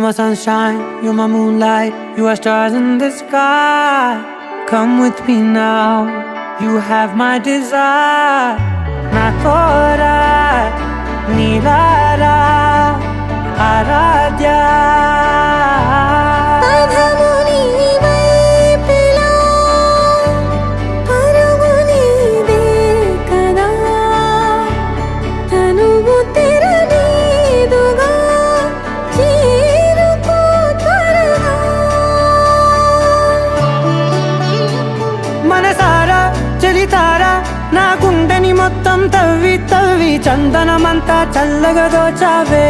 my sunshine, you're my moonlight, you are stars in the sky. Come with me now, you have my desire. Na tora nilara aradhya. నా గుండెని మొత్తం తవ్వి తవ్వి చందనమంతా చల్లగా దోచావే.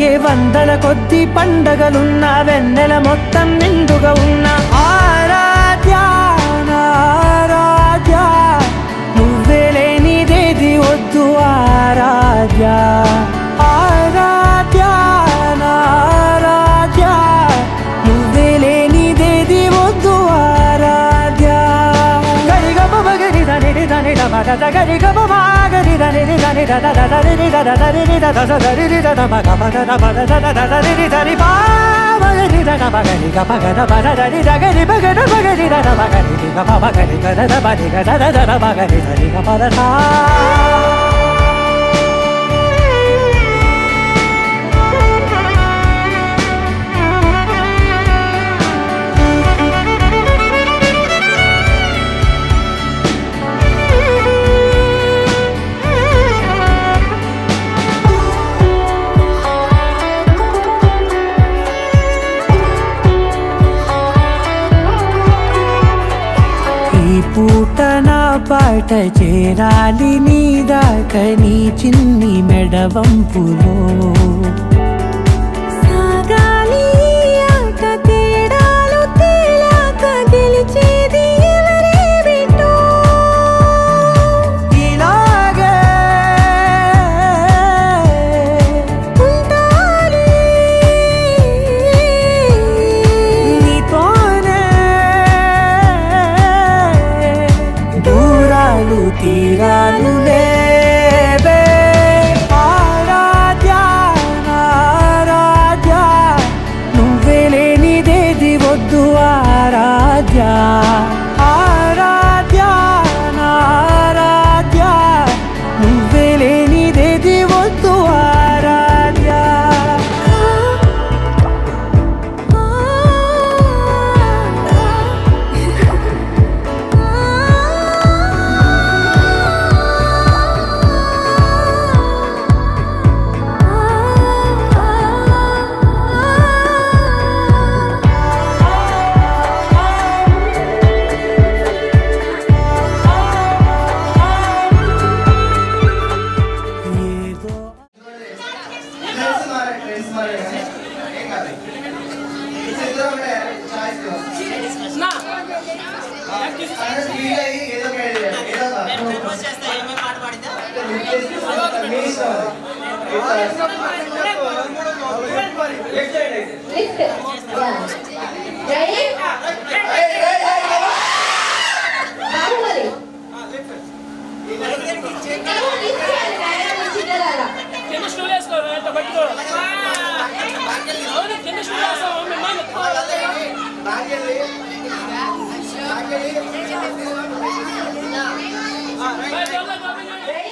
ఏ వందల కొద్ది పండగలున్నా వెన్నెల మొత్తం నిండుగా ఉన్న ఆరాధ్య ఆరాధ్య, నువ్వే లేనిదేది వద్దు ఆరాధ్య ఆరాధ్య ఆరాధ్య, నువ్వే లేనిదేది వద్దు ఆరాధ్య. గరి గ బ గరి ద ని ద ని ద ద ద ద ని ద ద ద ని ద ద ద ద ని ద ద మ గ ప ద ద ప ద ద ద ద ని ద ని పా మ ని ద ద మ గ ని గ ప గ ద ప ద ద ని ద గ ని ప గ ద ప గ ని ద ద మ గ ని గ ప మ గ ని గ ద ద ప ని గ ద ద ద ద మ గ ని ద ని గ ప ద దా. ఈ పూట నా పాట చేరాలి నీ దాకా నీ చిన్ని మెడవంపులో. సాగాలి ఆట తేడాలు తేలాక గెలిచేది ఎవరే బిడ్డో. ఇలాగే ఉంటాలి నీతోనే దూరాలు తీరాలు లేవే. ఆరాధ్య ఆరాధ్య, నువ్వే లేనిదేది వద్దు ఆరాధ్య ఆరాధ్య ఆరాధ్య, నువ్వే లేనిదేది వద్దు ఆరాధ్య.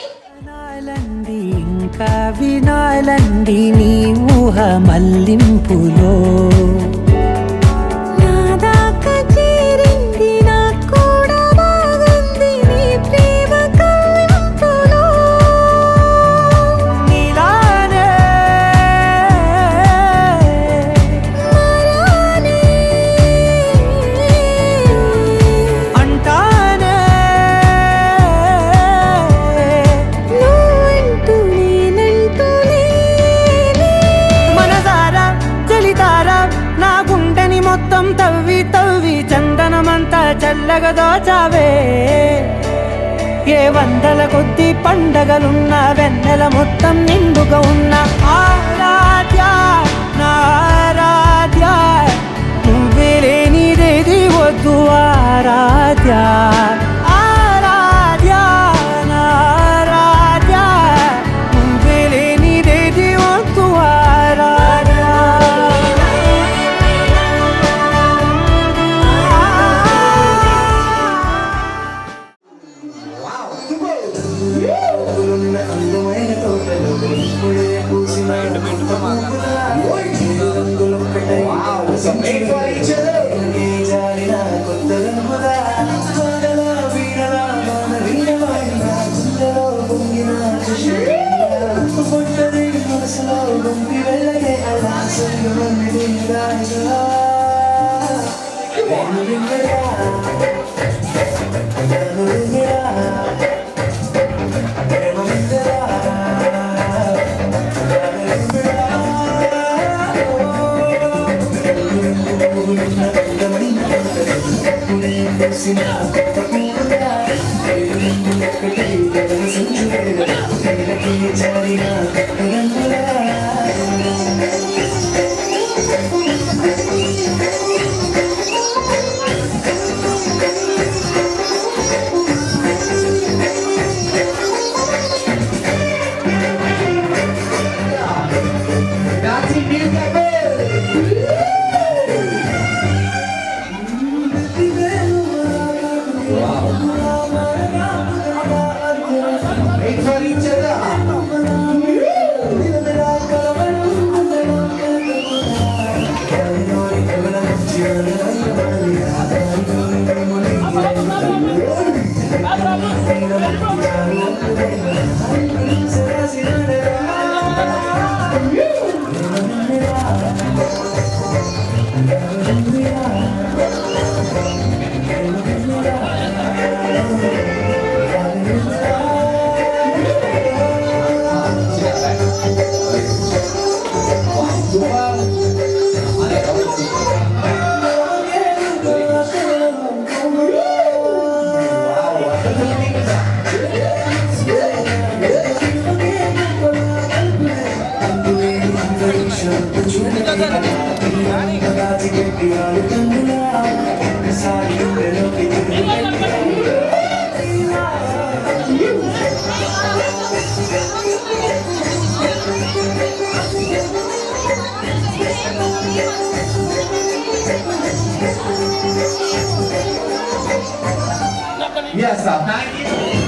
వినాలండి ఇంకా వినాలండి నీ ఊహ మల్లింపులో. నా దాకా చేరింది నాకు కూడా బాగుంది నీ ప్రేమ కవ్వింపులో. నీలానే మరానే అంటానే నువ్వంటూ నేనంటూ లేనే. మనసారా చలితారా నా గుండెని మొత్తం తవ్వి తవ్వి చందనమంతా చల్లగా దోచావే. ఏ వందల కొద్ది పండగలున్న వెన్నెల మొత్తం నిండుగా ఉన్న ఆరాధ్య నా ఆరాధ్య, నువ్వే లేనిదేది వద్దు ఆరాధ్య ఆరాధ్య నా ఆరాధ్య, నువ్వే లేనిదేది వద్దు ఆరాధ్య. Yes, sir. Thank you.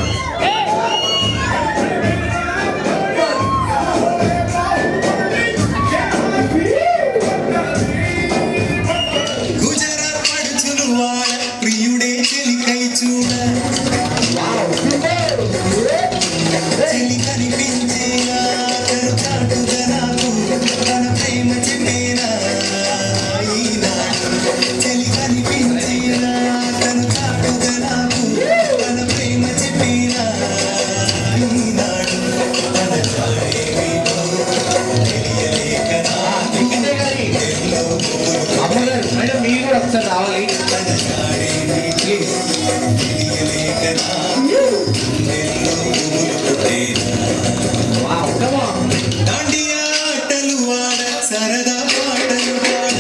రావాలి ఆటలు వాడ సరదా పాటలు పాడ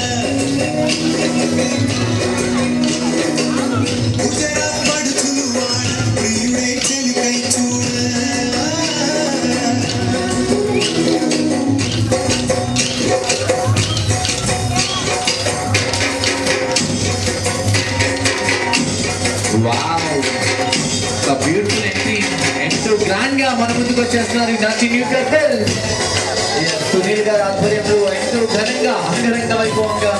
గుజరాత్ పడుచులు వాడ ప్రియుడే చెలికై చూడ బ్యూటిఫుల్ ఎంట్రీ ఎంతో గ్రాండ్ గా మన ముందుకు వచ్చేస్తున్నారు నాటి న్యూ కపుల్ సునీల్ గారి ఆధ్వర్యంలో ఎంతో ఘనంగా అంగరంగ వైభవంగా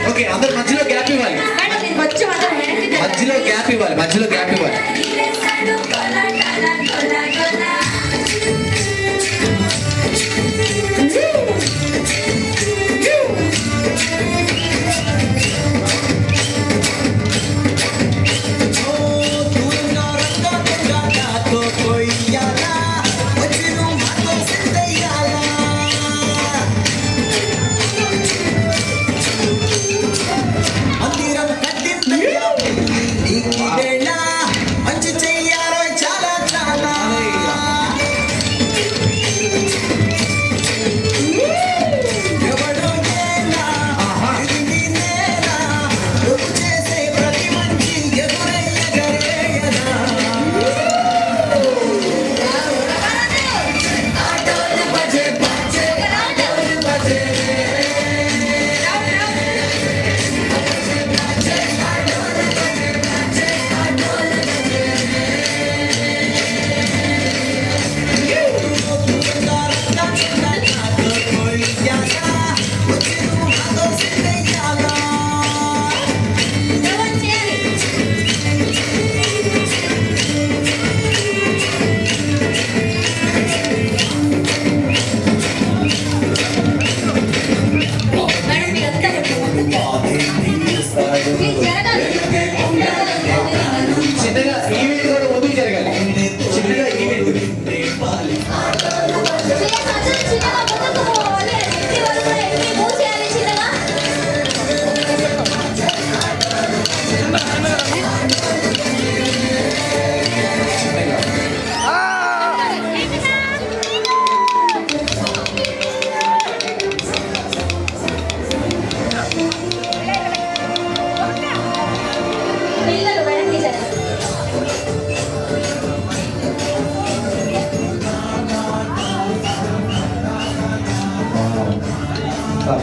ఓకే అందరు మధ్యలో గ్యాప్ ఇవ్వాలి మధ్యలో గ్యాప్ ఇవ్వాలి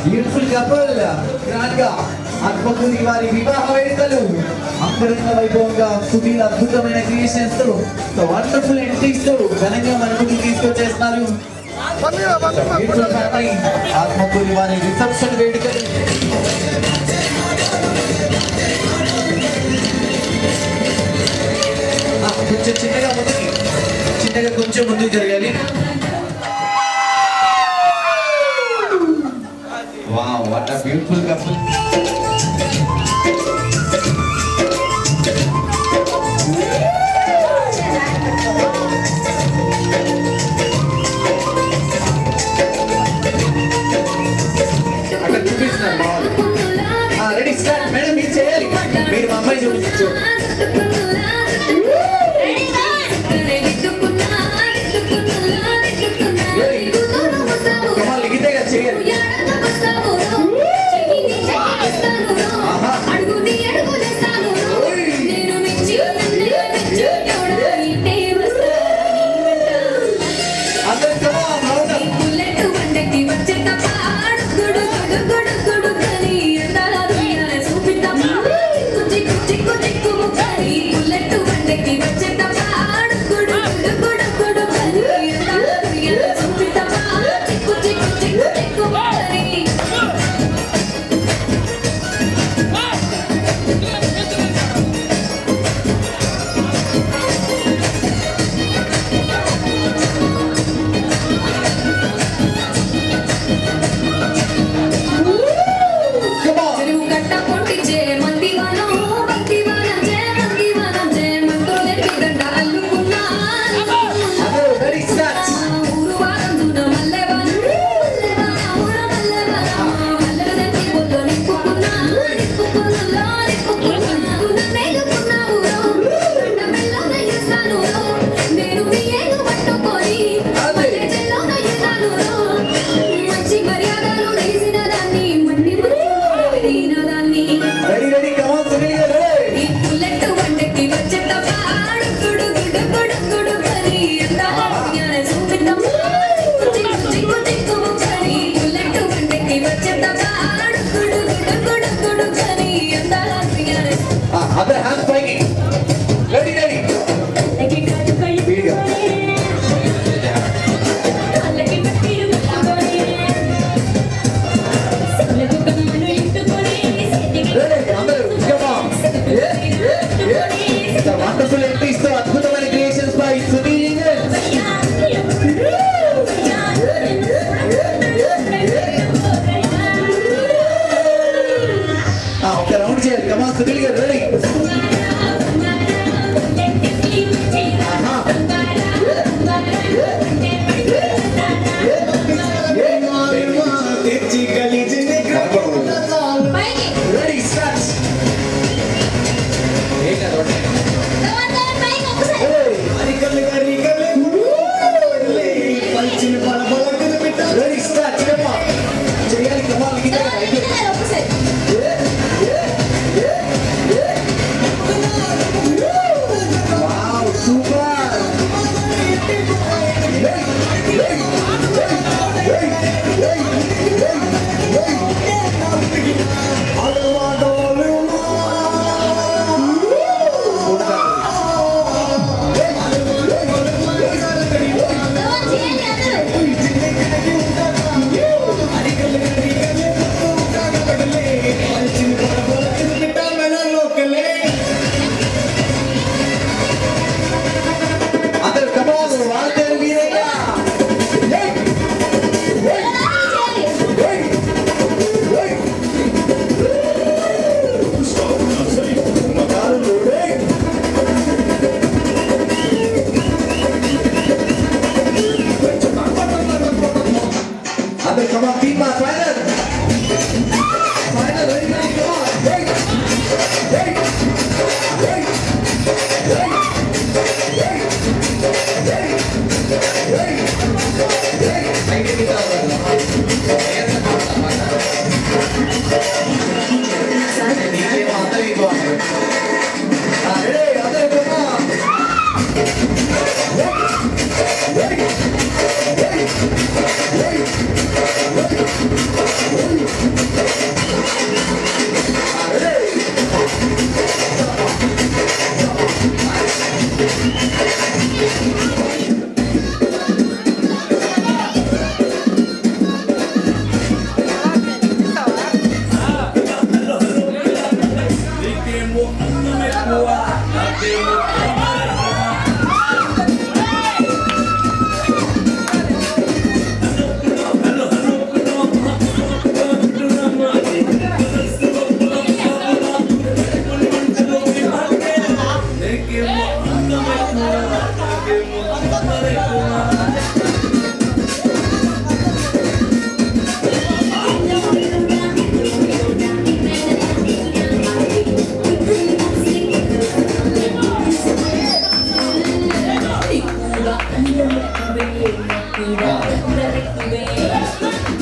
బ్యూటిఫుల్ కపుల్ గ్రాండ్ గా ఆత్మకూరి వారి వివాహ వేడుకలు అంగరంగ వైభవంగా సునీల్ అద్భుతమైన క్రియేషన్స్ తో వండర్ఫుల్ ఎంట్రీస్ తో ఘనంగా మన ముందుకు తీసుకొచ్చేస్తున్నారు. బ్యూటిఫుల్ ఫ్యామిలీ ఆత్మకూరి వారి రిసెప్షన్ వేడుకలు. కొంచెం చిన్నగా కొంచెం ముందుకు జరగాలి. Wow, what a beautiful couple. అక్కడ చూపిస్తున్నారు బాగుంది. రెడీ స్టార్ట్ మేడం, మీరు చేయాలి. మీరు మా అమ్మాయి చూపించు. లిగితేగా చేయాలి. Other hands playing. Ready. Video. Ready, అందరూ come on. The wonderful entries to అద్భుతమైన creations by Sunil. ఒక రౌండ్ చేయాలి. Come on, Sunil గారు ready. Ready, start. Ready, start. Come on. చేయాలి. Come on, wow, super. అందరూ come on, వాళ్ళందరూ మీరేగా. అందరూ come on, team final. Ready, come on. Ready.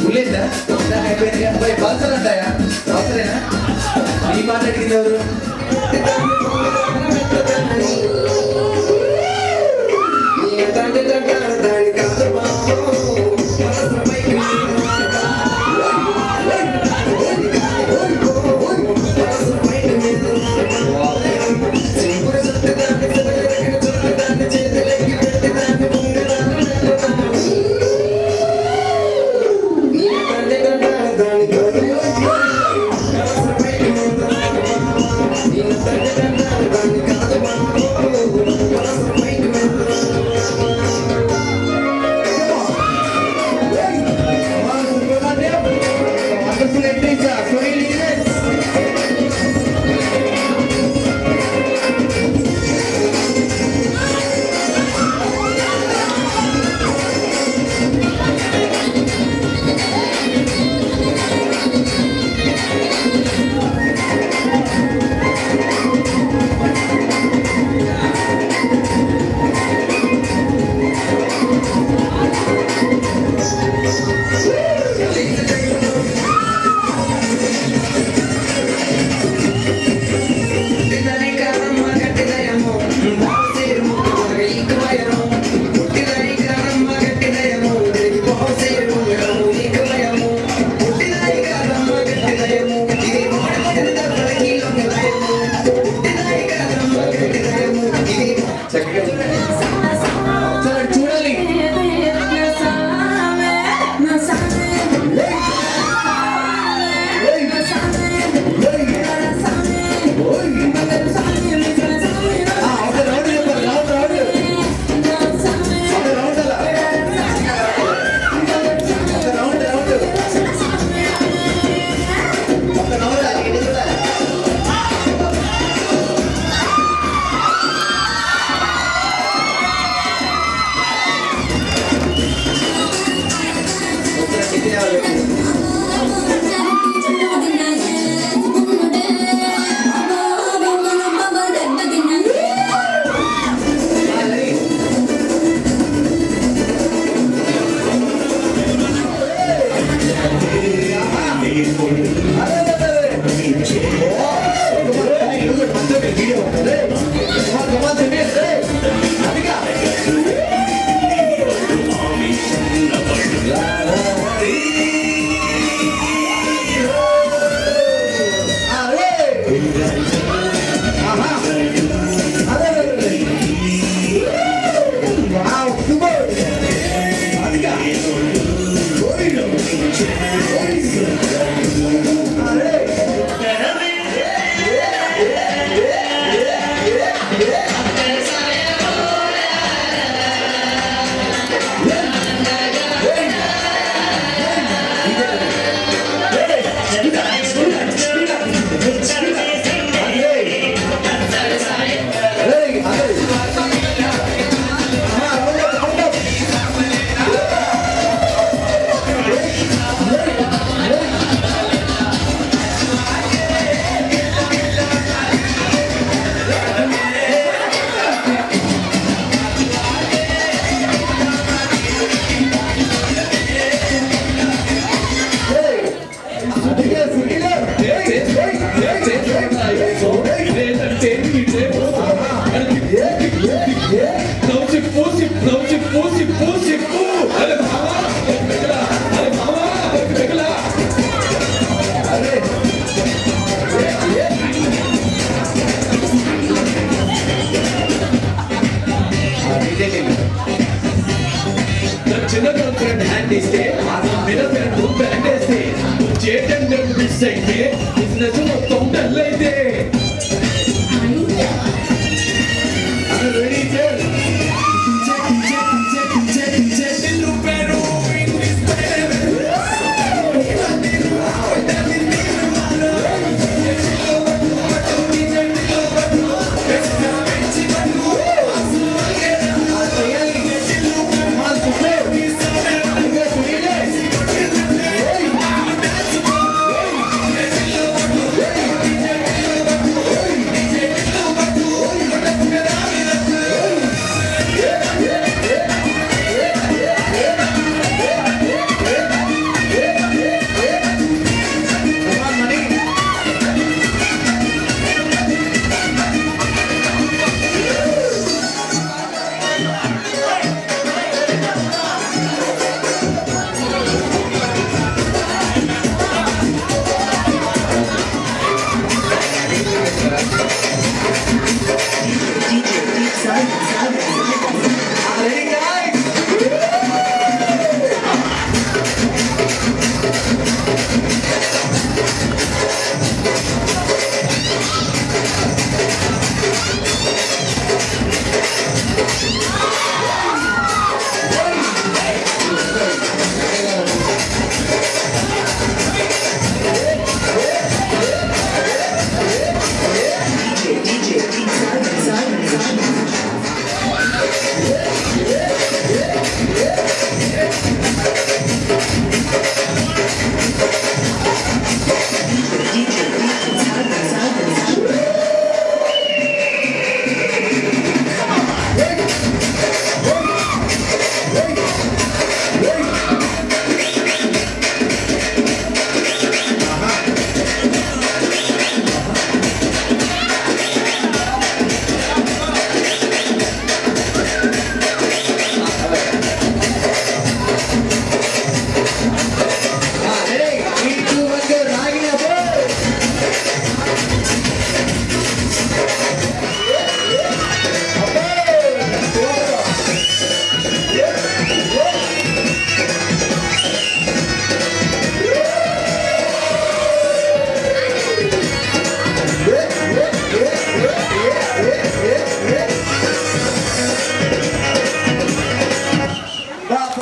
పుల్లేదా దాని అయిపోయింది అబ్బాయి బాల్సలు ఉంటాయా బాల్సలేనా ఈ పాట అడిగింది ఎవరు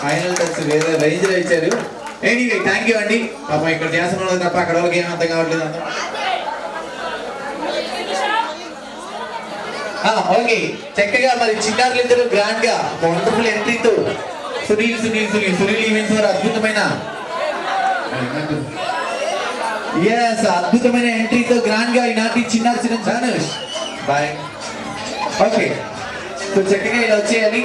ఫైనల్ టచ్ వేరే రేంజ్ లో ఇచ్చారు. ఎనీవే థ్యాంక్ యూ అండి. పాపం ఇక్కడ చేసిన వాళ్ళకి తప్ప అక్కడ వాళ్ళకి ఏం అర్థం కావట్లేదు అంత. ఓకే చక్కగా మరి చిన్నారులు ఇద్దరు గ్రాండ్ గా వండర్ఫుల్ ఎంట్రీతో సునీల్ ఈవెంట్స్ వారు అద్భుతమైన అద్భుతమైన ఎంట్రీతో గ్రాండ్ గా ఈనాటి చిన్నారు చిన్న ధనుష్ బాయ్. ఓకే సో చక్కగా ఇలా వచ్చేయాలి.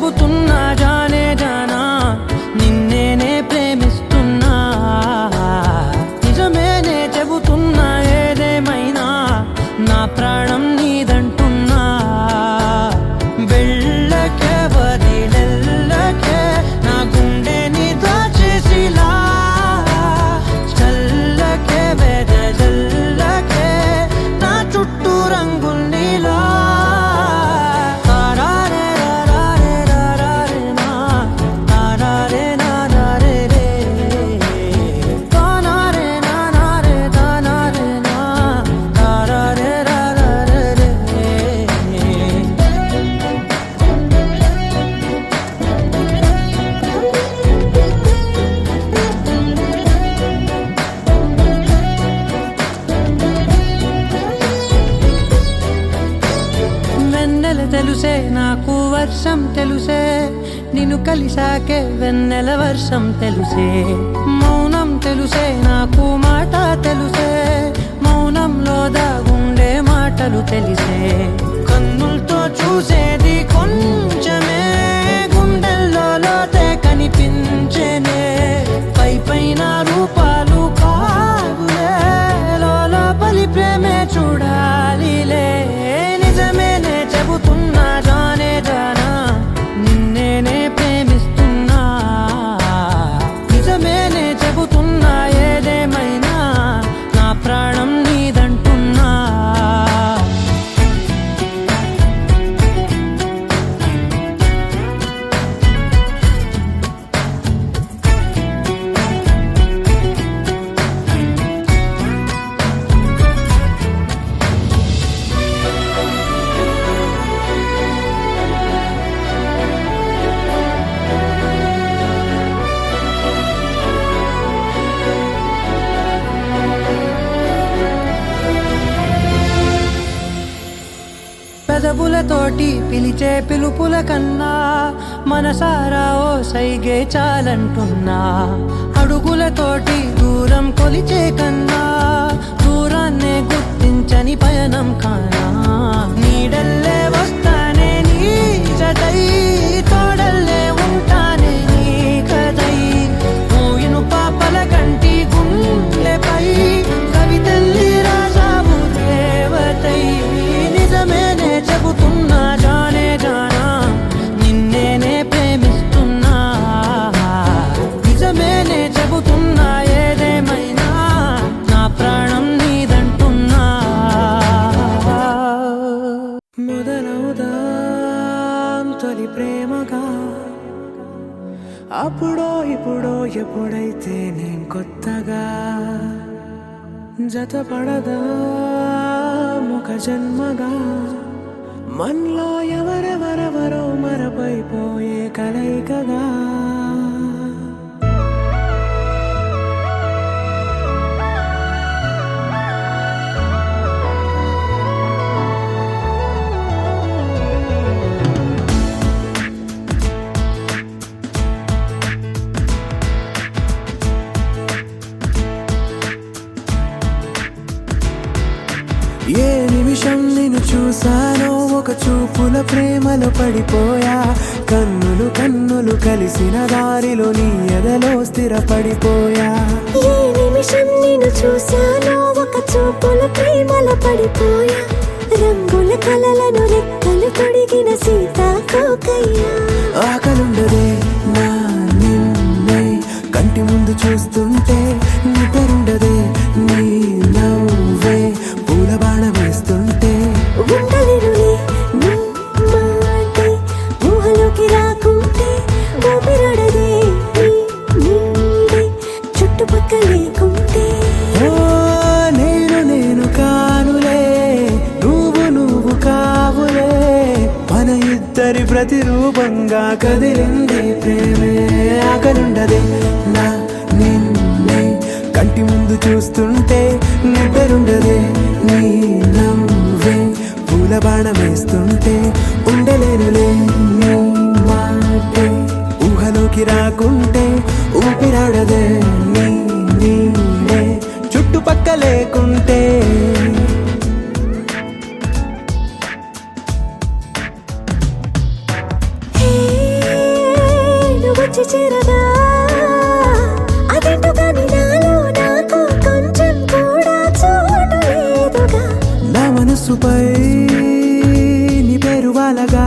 చెబుతున్నా జానే జానా నిన్నేనే ప్రేమిస్తున్నా నిజమేనే చెబుతున్నా ఏదేమైనా నా ప్రాణం నీదంటున్నా వెళ్ళకే వదిలెల్లకే నా గుండెని దాచేసిలా చల్లకే వెదజల్లకే నా చుట్టూ రంగుల్నిలా తారారే రారే రారే నా తారారే నారే రే తానారే నారే తానారే నా తారారే రారే రే వెన్నెల తెలుసే నాకు వర్షం తెలుసే నిన్ను కలిసాకే వెన్నెల వర్షం తెలుసే మౌనం తెలుసే నాకు మాట తెలుసే మౌనంలో దాగుండే మాటలు తెలిసే కన్నులతో చూసేది కొంచెమే గుండెల్లో లోతే కనిపించేనే పై పైన రూపాలు కాదులే లోపలి ప్రేమే చూడాలిలే నిజమేనే చెబుతున్నా జానే జానా నిన్నేనే ప్రేమిస్తున్నా నిజమేనే చెబుతున్నా ఏదేమైనా నా ప్రాణం నీదంటున్నా పెదవులతోటి పిలిచే పిలుపుల కన్నా మనసారా ఓ సైగే చాలంటున్నా అడుగులతోటి దూరం కొలిచే కన్నా దూరాన్నే గుర్తించని పయనం కానా నీడల్లే వస్తానే నీ జతై తోడల్లే ఉంటానే నీ కదై మూయిను పాపల కంటి గుండెపై కవితల్లి రాజావు దేవతై నిజమేనే చెబుతున్నా జానే జానా నిన్నేనే ప్రేమిస్తున్నా నిజమేనే చెబుతున్నా ఏదేమైనా నా ప్రాణం నీదంటున్నా మొదలవుదాం తొలి ప్రేమగా అప్పుడో ఇప్పుడో ఎప్పుడైతే నేను కొత్తగా జతపడదా ముఖ జన్మగా మనలో ఎవరెవరెవరో మరపైపోయే కలయికగా ఏ నిమిషం నిన్ను చూసానో ఒక చూపుల ప్రేమలో పడిపోయా కన్నులు కన్నులు కలిసిన దారిలో నీ ఎదలో స్థిరపడిపోయా ఏ నిమిషం నిన్ను చూశానో ఒక చూపుల ప్రేమలో పడిపోయా రంగుల కలలను రెక్కలు తొడిగిన సీతాకోకయ్యా ఆకలుండదే నా నిన్నే కంటి ముందు చూస్తుంటే నిద్రుండదే నీ నవ్వే పూల బాణ వేస్తుంటే ఉండలేనులే నీ మాటే ఊహలోకి రాకుంటే ఊపిరాడదే నీ నీడే చుట్టుపక్కల లేకుంటే ఓ నేను కానులే నువ్వు కావులే మన ఇద్దరి ప్రతిరూపంగా కదిలింది ప్రేమే ఆకలుండదే నా నిన్నే కంటి ముందు చూస్తుంటే నిద్రుండదే నీ నవ్వే పూల బాణం వేస్తుంటే ఉండలేనులే నీ మాటే ఊహలోకి రాకుంటే ఊపిరాడదే నీ నీడే చుట్టుపక్క లేకుంటే హే మనసుపై నీ పేరు వాలగా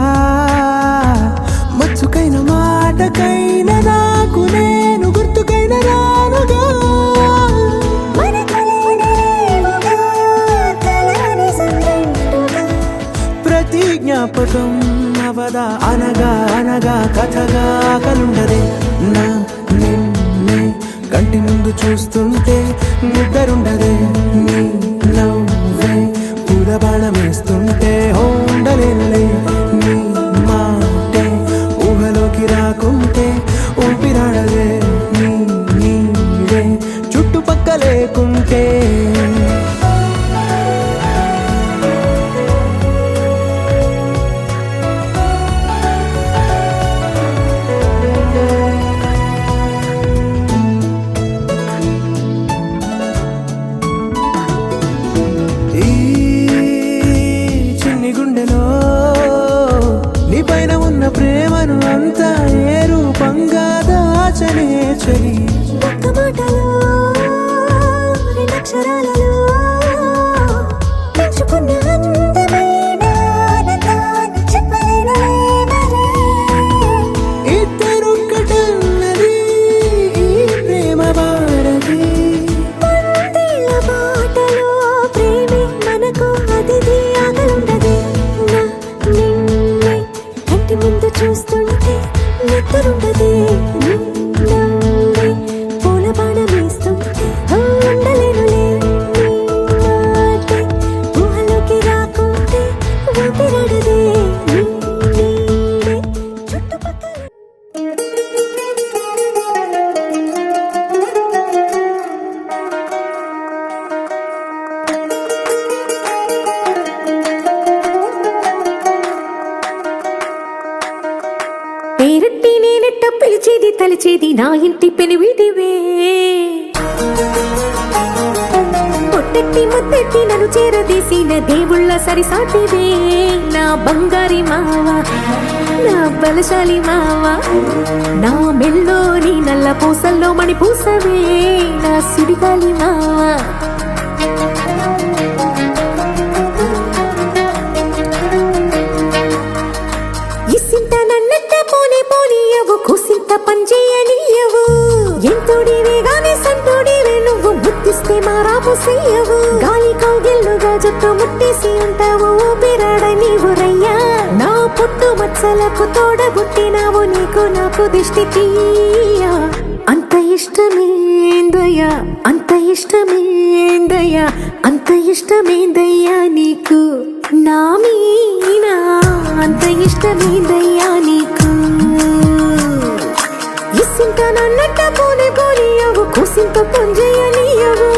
మచ్చుకైన మాటకైన నాకు నేను గుర్తుకైన రానుగా మన కలయినరేముగా, కలని సంగంటుగా. ప్రతి జ్ఞాపకం అవదా అనగా అనగా కథగా కలుండదే నా నిన్నే కంటి ముందు చూస్తుంటే నిద్రుండదే నీ నవ్వే పూలబాణమేస్తుంటే ఉండలేనులే నీ మాటే ఊహలోకి రాకుంటే ఊపిరాడదే నీ నీడే చుట్టుపక్క లేకుంటే ఈ చిన్ని గుండెలో నీ పైన ఉన్న ప్రేమను అంతా ఏ రూపంగా దాచనే చలి ఒక్క మాటలో, రెండక్షరాలలో పెంచుకున్న అందమైన ఆనందాన్ని చెప్పలేనులే మరి. ఇద్దరొక్కటన్నది ఈ ప్రేమ వారది వందేళ్ల బాటలో ప్రేమే మనకు అతిథి ఆగలుండదే నా నిన్నే కంటి ముందు చూస్తుంటే నిద్రుండదే నీ నవ్వే పూల బాణమేస్తుంటే ఉండలేనులే నీ మాటే ఊహలోకి రాకుంటే ఊపిరాడదే నీ నీడే చుట్టుపక్కల. పేరెట్టి నేనెట్ట పిలిచేది తలిచేది నా ఇంటి పెనువిటివే పొట్టెట్టి ముద్దెట్టి నన్ను చేరదీసిన దేవుళ్ళ సరిసాటివే నా బంగారి మావా నా బలశాలి మావా నా మెల్లోని నల్ల పూసల్లో మణి పూసవే నా సుడిగాలి మావా ఇసింత నన్నట్ట పోనే పోనీయవు కుసింత పంచేయనీయవు ఎంతోడివే గాని సంతోడివే నువ్వు ముద్దిస్తే మారాపు చెయ్యవు గాలి కౌగిల్లుగా జుట్టు ముట్టేసి ఉంటావు ఊపిరాడ నీవు రయ్యా నా పుట్టు మచ్చలకు తోడబుట్టినావు నీకు నాకు దిష్టి తీయా అంత ఇష్టమేందయ్యా అంత ఇష్టమేందయ్యా అంత ఇష్టమేందయ్యా నీకు నా మీనా అంత ఇష్టమేందయ్యా నీకు ఇసింత నన్నట్ట పోనే పోనీయవు కుసింత పొంజేయనీయవు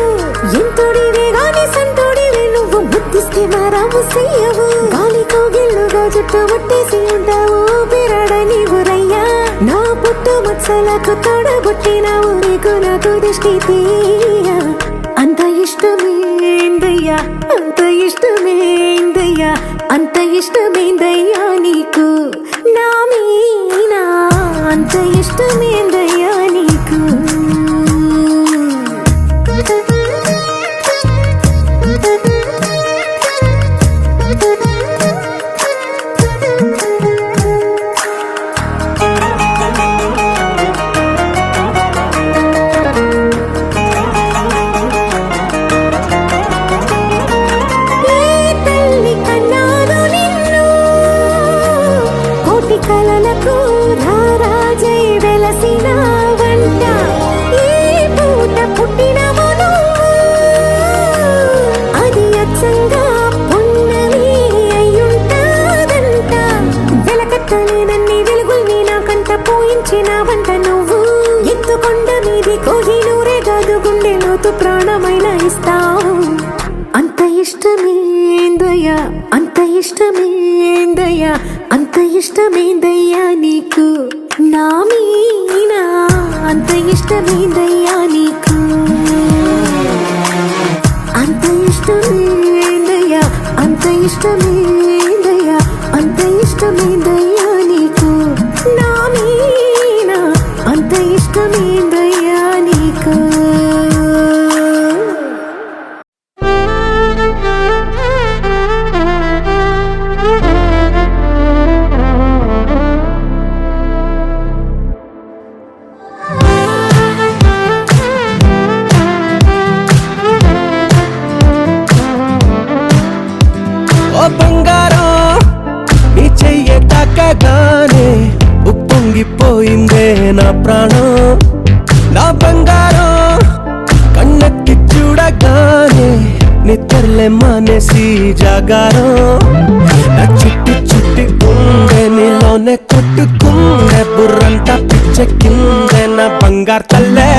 ఎంతోడివే గాని సంతోడివే నువ్వు ముద్దిస్తే మారావు చెయ్యవు గాలి కౌగిల్లుగా జుట్టు ముట్టేసి ఉంటావు ఊపిరాడ నీవు రయ్యా నా పుట్టు మచ్చలకు తోడబుట్టినావు నీకు నాకు దిష్టి తీయా అంత ఇష్టమేందయ్యా అంత ఇష్టమేందయ్యా అంత ఇష్టమేందయ్యా నీకు నా మీనా అంత ఇష్టమేందయ్యా నీకు కలలకు రారాజై వెలసిన వంట ఈ పూట పుట్టినవు నువ్వు అది అచ్చంగా పున్నమి అయ్యుంటాదంట వెలకట్టలేనన్ని వెలుగుల్ని నాకంట పోయించిన వంట నువ్వు ఎత్తుకొండ మీది కోహినూరే కాదు గుండె లోతు ప్రాణమైన ఇస్తావు అంత ఇష్టమేందయ్యా అంత ఇష్టమేందయ్యా అంత ఇష్టమేందయ్యా నీకు నా మీనా అంత ఇష్టమేందయ్యా నీకు అంత ఇష్టమేందయ్యా అంత ఇష్టమేందయ్యా అంత ఇష్టమేందయ్యా నీకు నా మీనా అంత ఇష్టమేందయ్యా నీకు చూడగానే ఉప్పొంగిపోయిందే నా ప్రాణం నా బంగారం కన్నెత్తి చూడగానే నిద్రలే మానేసి జాగారం నా చుట్టి చుట్టి ఉండే నీలోనే కొట్టుకుందే బుర్రంతా పిచ్చెక్కిందే నా బంగారు తల్లే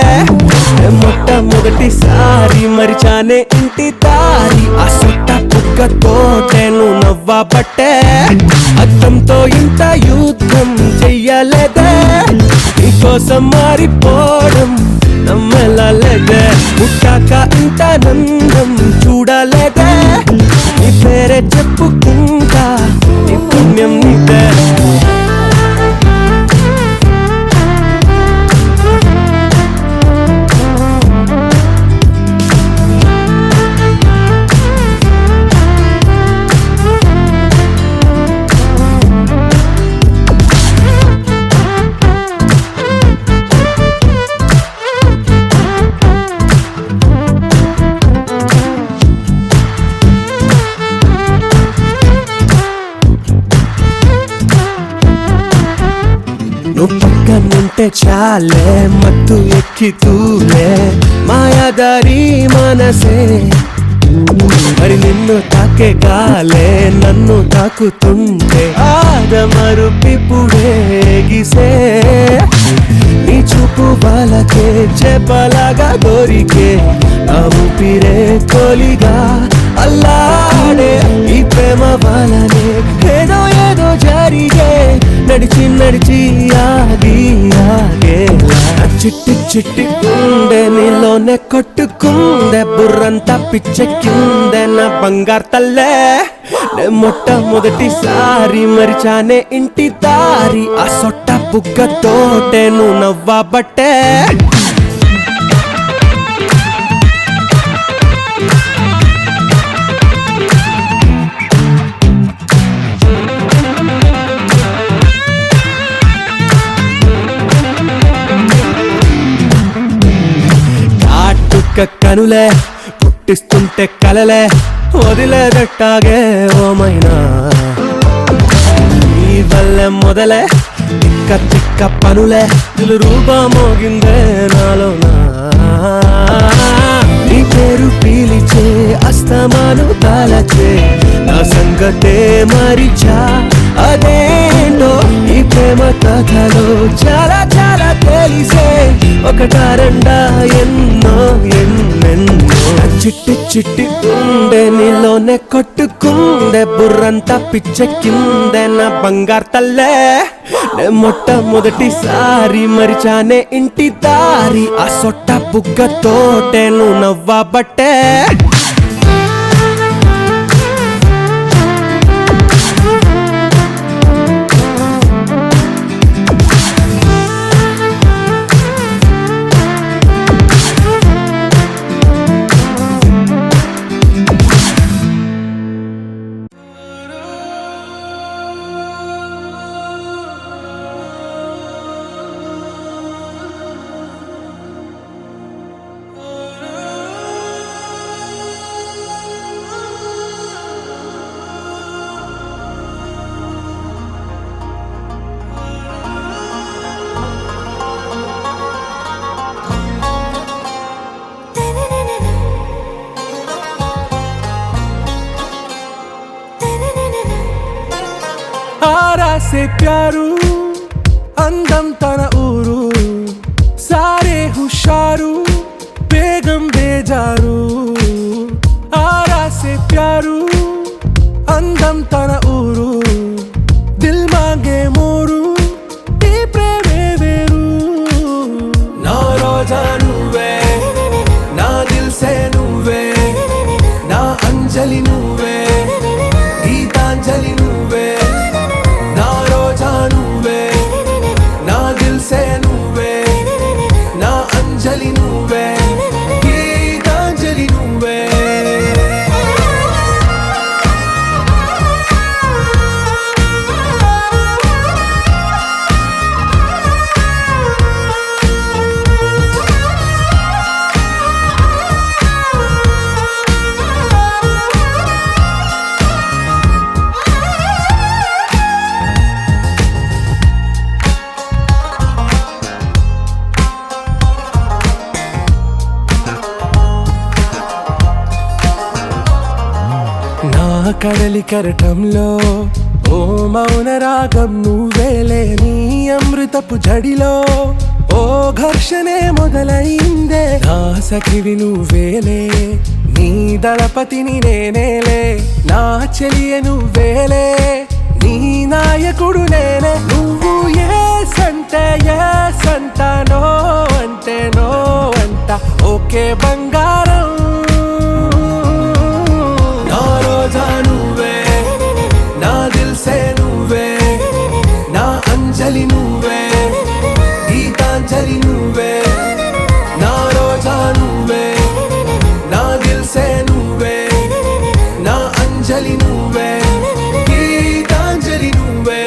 మొట్టమొదటిసారి మరిచానే ఇంటి దారి ఆ సొట్ట పుక్కతోటే నువ్వు నవ్వబట్టే అద్దంతో ఇంత యుద్ధం చెయ్యలేదే నీకోసం మారిపోవడం నమ్మలేదే పుట్టాక ఇంత నందం చూడలేదే నీ పేరే చెప్పుకుంటా నీ పుణ్యం నీదే నువ్వు పక్కనుంటే చాలే మత్తు ఎక్కి తూలే మాయాదారి మనసే మరి నిన్ను తాకే గాలే నన్ను తాకుతుంటే ఆదమరుపిప్పుడే గిసే నీ చూపు వాళ్ళకే చెప్పలాగా కోరికే నా ఊపిరే తొలిగా అల్లాడే ఈ ప్రేమ వాళ్ళనే ఏదో ఏదో జరిగే నడిచి నడిచి ఆగి ఆగే చిట్టి చిట్టి ఉండే నీలోనే కొట్టుకుందే బుర్రంతా పిచ్చెక్కిందే నా బంగారు తల్లే మొట్టమొదటిసారి మరిచానే ఇంటి దారి ఆ సొట్ట బుగ్గతోటే నువ్వు నవ్వబట్టే కనులే పుట్టిస్తుంటే కలలే వదిలేదట్టాగే ఓమైనా నీ వల్లే మొదలే తిక్క తిక్క పనులే రూపమోగిందే నాలోనా నీ పేరు పీలిచే అస్తమాను తాలచే నా సంగతే మరిచా అదేంటో ఈ ప్రేమ కథలో చాలా చాలా తెలిసే ఒకటా రెండా ఎన్నో ఎన్నెన్నో చిట్టి చిట్టి ఉండే నీలోనే కొట్టుకుందే బుర్రంతా పిచ్చెక్కిందే నా బంగారు తల్లే మొట్టమొదటిసారి మరిచానే ఇంటి దారి ఆ సొట్ట బుగ్గతోటే నువ్వు నవ్వబట్టే से प्यारू అందం తన ఊరు సారే హుషారు బేగం బేజారు ఆరా సే ప్యారు అందం తన ఊరు దిల్ మాంగే మోరు ఈ ప్రేమే వేరు నా రోజా నువ్వే నా దిల్ సే నువ్వే నా అంజలి నువ్వే గీతాంజలి నువ్వే నా రోజా నువ్వే నా దిల్ సే నువ్వే నా అంజలి నువ్వే గీతాంజలి నువ్వే కడలి కెరటంలో ఓ మౌన రాగం నువ్వేలే, నీ అమృతపు జడిలో ఓ ఘర్షణే మొదలైందే, నా సఖివి నువ్వేలే, నీ దళపతిని నేనేలే, నా చెలియ నువ్వేలే, నీ నాయకుడు నేనే. నువ్వు ఏ సంట నో అంటే నో అంట, ఓకే బంగారం. నా రోజా నువ్వే, నా దిల్సే నువ్వే, నా అంజలి నువ్వే, గీతాంజలి నువ్వే. నా రోజా నువ్వే, నా దిల్సే నువ్వే, నా అంజలి నువ్వే, గీతాంజలి నువ్వే.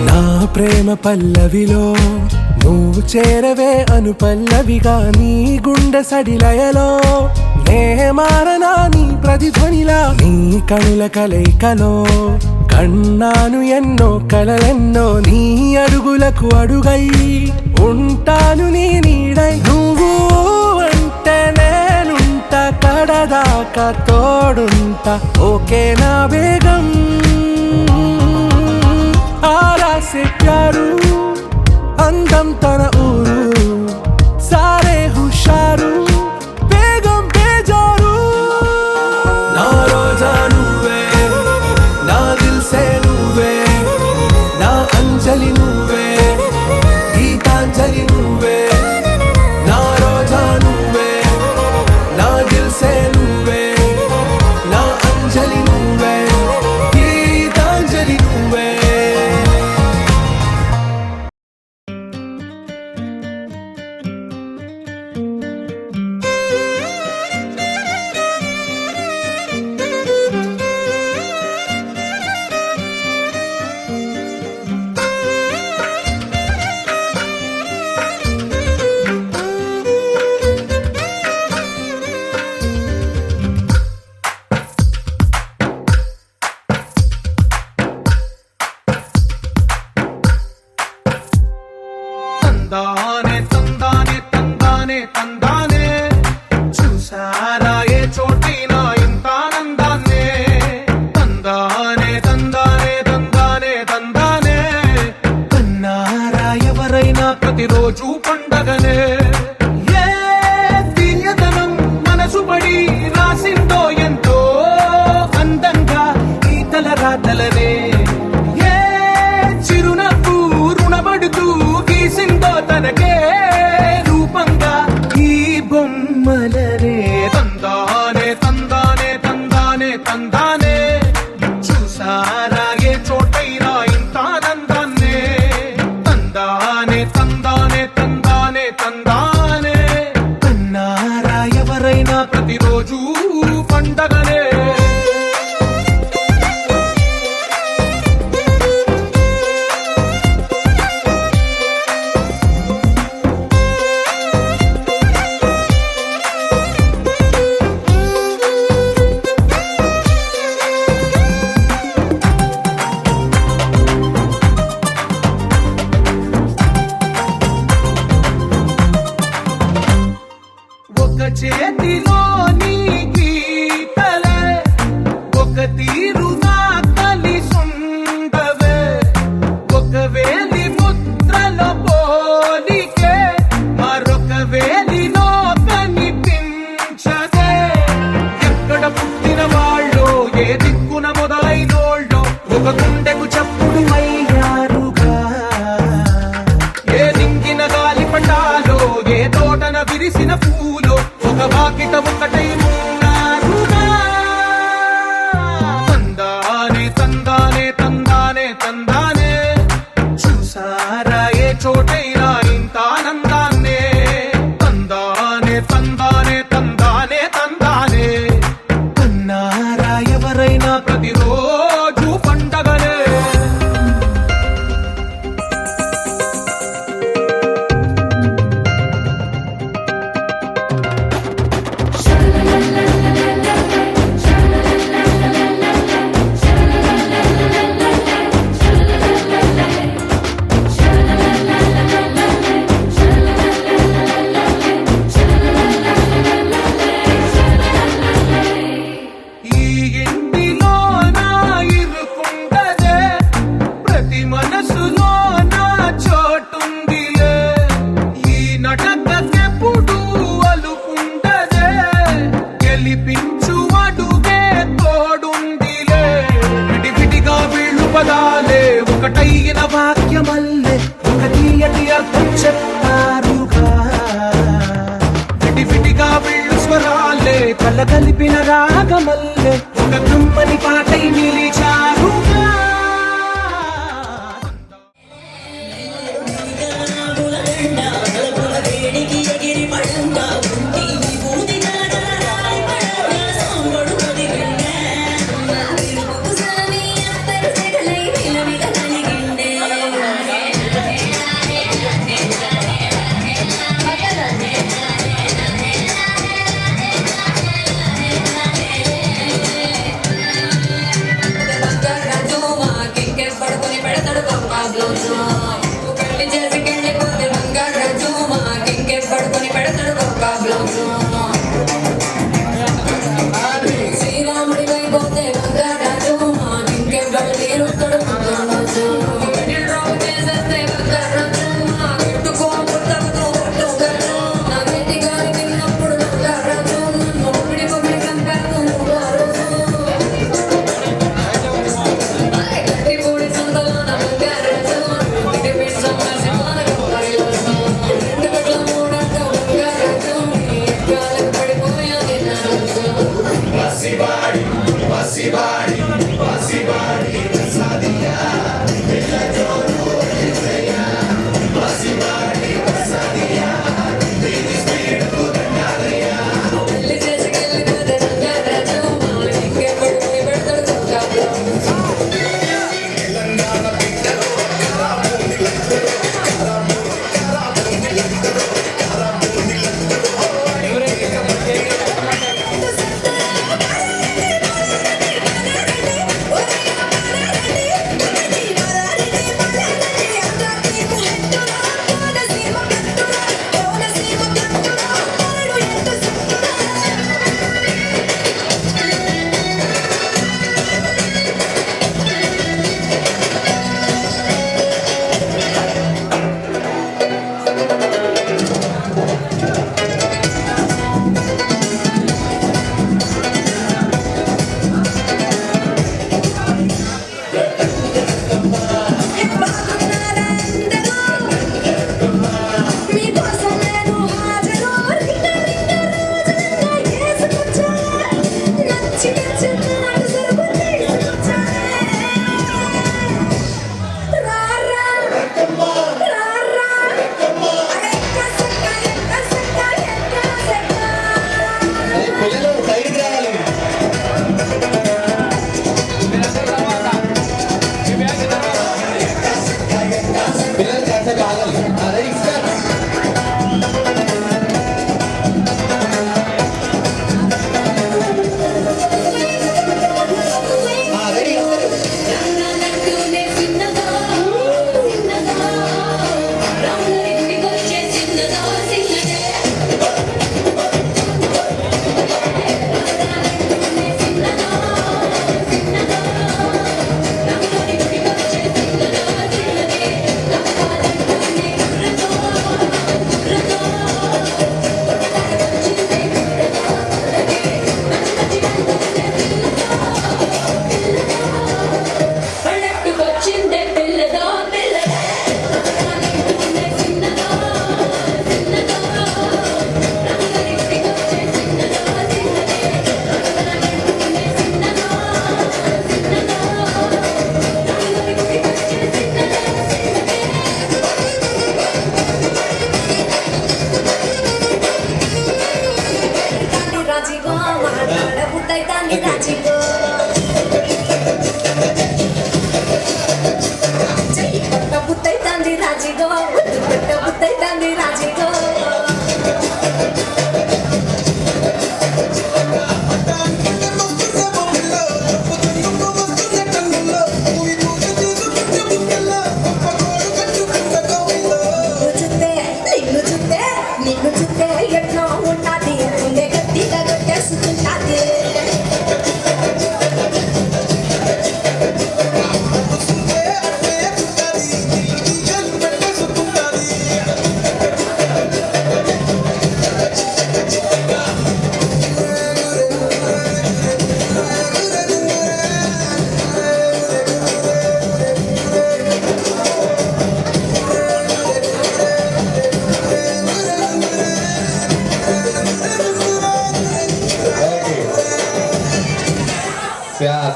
నా ప్రేమ పల్లవిలో నువ్వు చేరవే అను పల్లవిగా, నీ గుండె సడిలయలో నే మారనా నీ ప్రతిధ్వనిలా, నీ కనుల కలయికలో కన్నాను ఎన్నో కలలెన్నో, నీ అడుగులకు అడుగై ఉంటాను నీ నీడై. నువ్వు అంటే నేనుంట కడదాకా తోడుంటా, ఓకే నా బేగం. ఆరాసే ప్యారు అందం తన ఊరు, సారే హుషారు బేగం బేజారు. నా రోజా నువ్వే, నా దిల్సే నువ్వే, నా అంజలి నువ్వే, గీతాంజలి నువ్వే. నా రోజా నువ్వే, నా దిల్సే నువ్వే, నా అంజలి నువ్వే, గీతాంజలి నువ్వే. తందానే తందానే తందానే తందానే, చూసారా ఏ చోటైనా ఇంత ఆనందాన్నే. తందానే తందానే తందానే తందానే, కన్నారా ఎవరైనా ప్రతిరోజు పండగనే. ఏ తీయదనం మనసు పడి రాసిందో ఎంతో అందంగా ఈ తలరాతలనే. ఏ చిరునవ్వు రుణపడుతూ గీసిందో తనకే రూపంగా ఈ బొమ్మలనే. తందానే తందానే తందానే తందానే, చూసారా ఏ చోటైనా ఇంత ఆనందాన్నే. తందానే తందానే తందానే తందానే, కన్నారా ఎవరైనా ప్రతిరోజు పండగనే. ఒక చేతిలో నీ గీతలే, ఒక తీరుగా కలిసుండవే, ఒక వేలి ముద్రల పోలికే మరొక వేలిలో కనిపించదే. ఎక్కడ పుట్టిన వాళ్ళో ఏ దిక్కున మొదలైనోళ్ళో ఒక గుండెకు చప్పుడు అయ్యారుగా. ఏ దింగిన గాలి పటాలో ఏ తోటన విరిసిన పూలో ఒక వాకిట ఒకటై ఉన్నారుగా. తందానే తందానే తందానే తందానే, చూసారా ఏ చోటైనా ఇంత ఆనందాన్నే. తందానే తందానే తందానే తందానే, కన్నారా ఎవరైనా ప్రతిరోజు పండగనే. వీళ్ళు స్వరాలే కళ్ళ కలిపిన రాగమల్లే ఒక కమ్మని పాటై నిలిచారుగా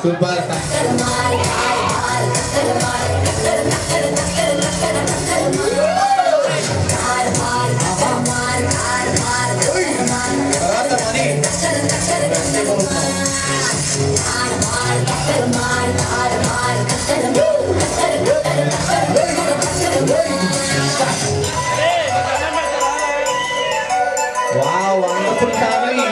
సూపర్. తర్వాత money wow, wonderful family.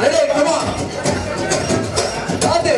Ready, come on. Ate.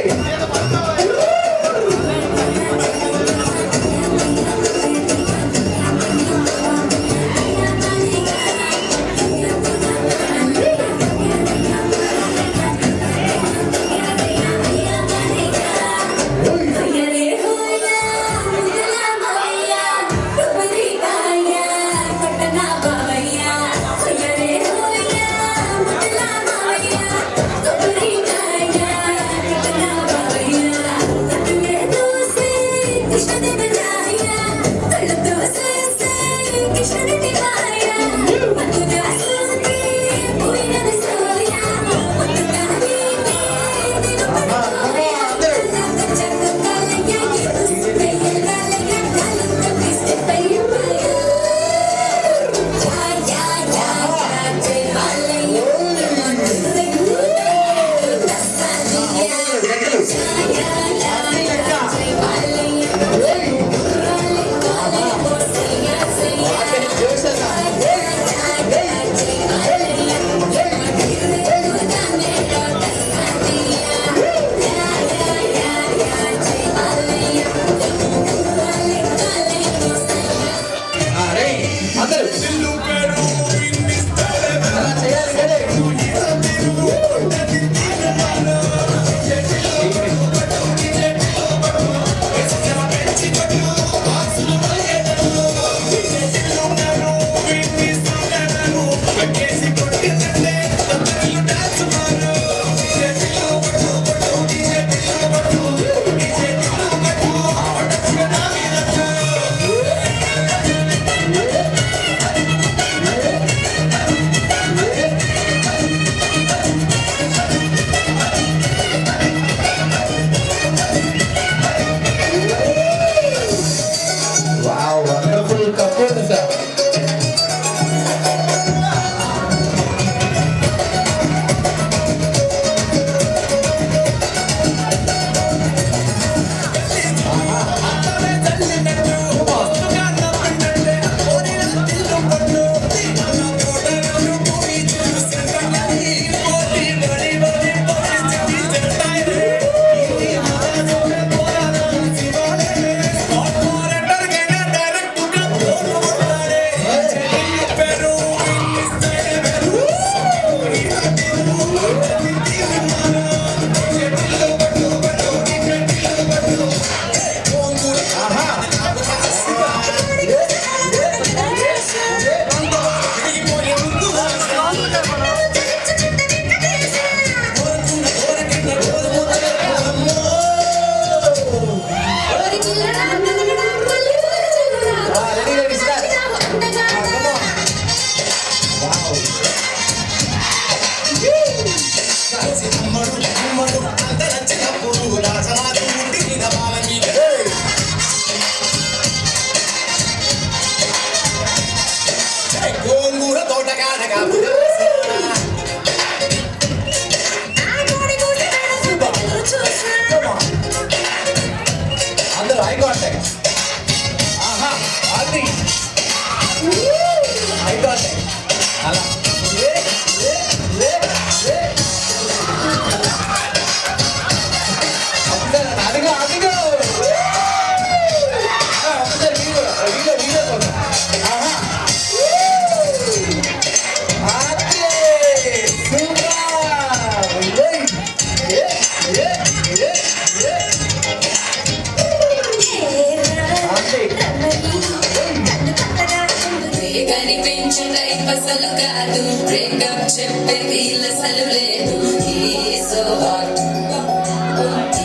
అసలు కాదు బ్రేకప్ చెప్పే వీళ్ళ అసలు లేదు. He's so hot,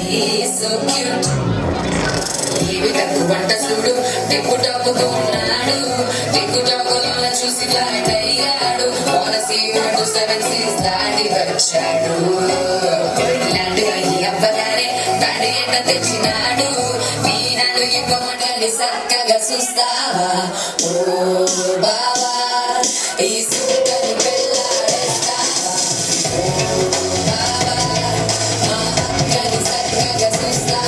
he's so so cute. ఇవి తక్కువ వంట చూడు టిక్కు టాపుకు ఉన్నాడు టిక్కు టాపులో చూసి ఫ్లైట్ అయ్యాడు పోనసీ 7 seas దాటి వచ్చాడు ల్యాండ్ అయ్యి అవ్వగానే బండి ఎంట తెచ్చినాడు వీణాలు ఇవ్వమంటని చక్కగా చూస్తావా ఓ బావా ఈ సుక్కని పెళ్ళాడేస్తావా ఓ బావా మా అక్కని చక్కగా చూస్తావా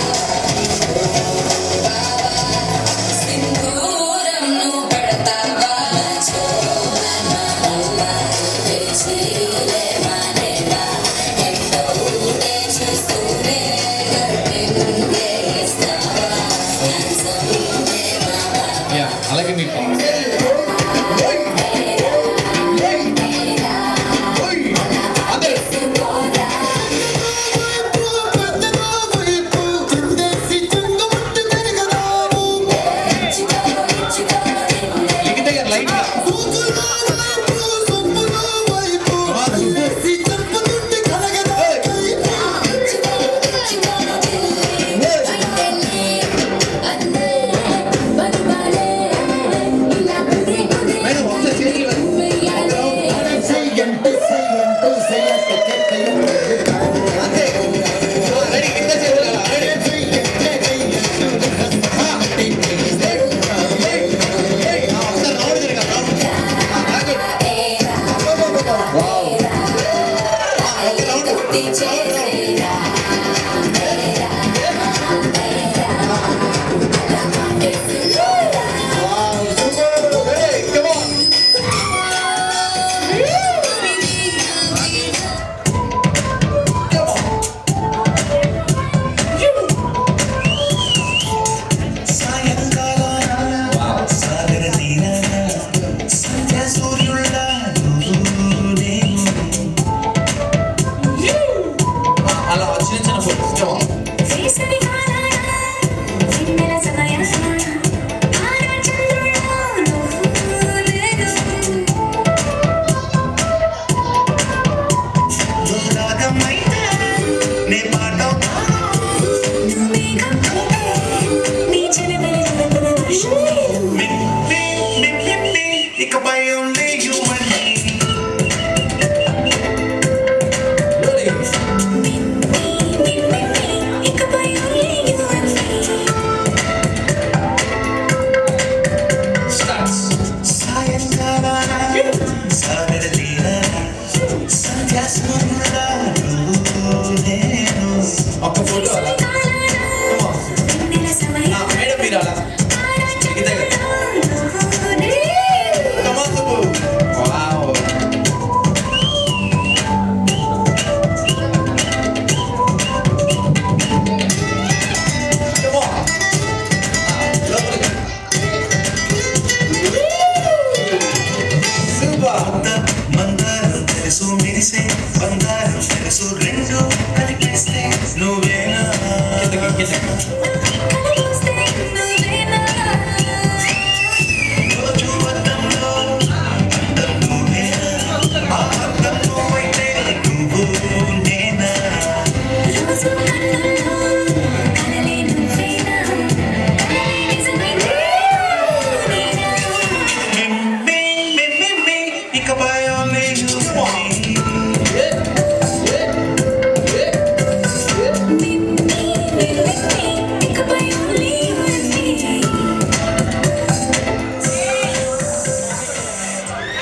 అలాగే మీ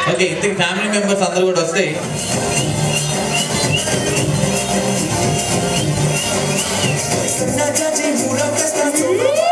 ఓకే ఇంతకు ఫ్యామిలీ మెంబర్స్ అందరూ కూడా వస్తే Na judging, put up the stand.